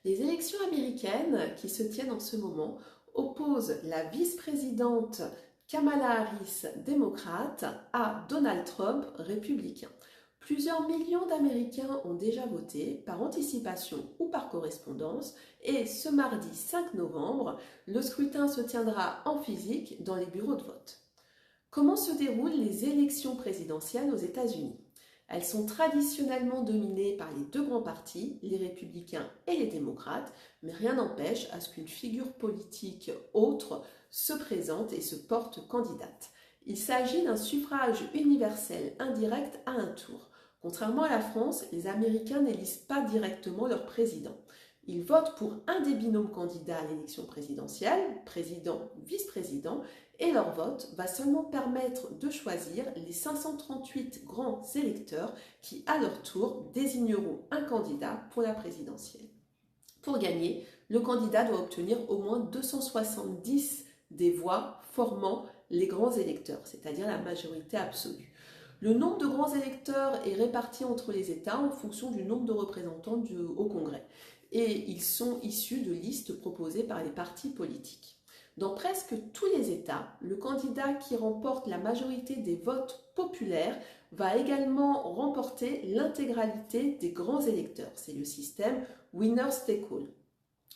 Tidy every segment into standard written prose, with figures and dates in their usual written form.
Les élections américaines qui se tiennent en ce moment opposent la vice-présidente Kamala Harris, démocrate, à Donald Trump, républicain. Plusieurs millions d'Américains ont déjà voté par anticipation ou par correspondance et ce mardi 5 novembre, le scrutin se tiendra en physique dans les bureaux de vote. Comment se déroulent les élections présidentielles aux États-Unis? Elles sont traditionnellement dominées par les deux grands partis, les républicains et les démocrates, mais rien n'empêche à ce qu'une figure politique autre se présente et se porte candidate. Il s'agit d'un suffrage universel indirect à un tour. Contrairement à la France, les Américains n'élisent pas directement leur président. Ils votent pour un des binômes candidats à l'élection présidentielle, président, vice-président, et leur vote va seulement permettre de choisir les 538 grands électeurs qui, à leur tour, désigneront un candidat pour la présidentielle. Pour gagner, le candidat doit obtenir au moins 270 des voix formant les grands électeurs, c'est-à-dire la majorité absolue. Le nombre de grands électeurs est réparti entre les États en fonction du nombre de représentants au Congrès. Et ils sont issus de listes proposées par les partis politiques. Dans presque tous les États, le candidat qui remporte la majorité des votes populaires va également remporter l'intégralité des grands électeurs. C'est le système winner take all.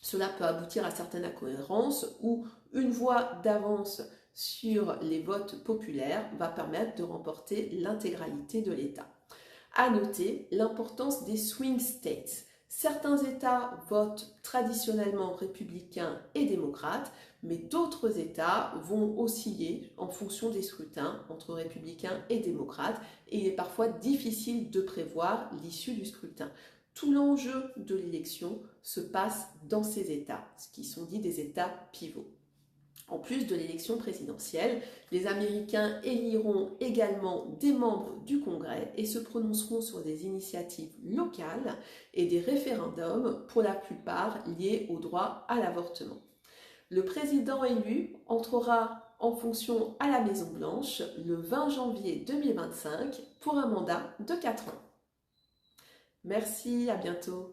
Cela peut aboutir à certaines incohérences où une voix d'avance sur les votes populaires va permettre de remporter l'intégralité de l'État. À noter l'importance des swing states. Certains États votent traditionnellement républicains et démocrates, mais d'autres États vont osciller en fonction des scrutins entre républicains et démocrates, et il est parfois difficile de prévoir l'issue du scrutin. Tout l'enjeu de l'élection se passe dans ces États, ce qui sont dits des États pivots. En plus de l'élection présidentielle, les Américains éliront également des membres du Congrès et se prononceront sur des initiatives locales et des référendums, pour la plupart liés au droit à l'avortement. Le président élu entrera en fonction à la Maison-Blanche le 20 janvier 2025 pour un mandat de 4 ans. Merci, à bientôt.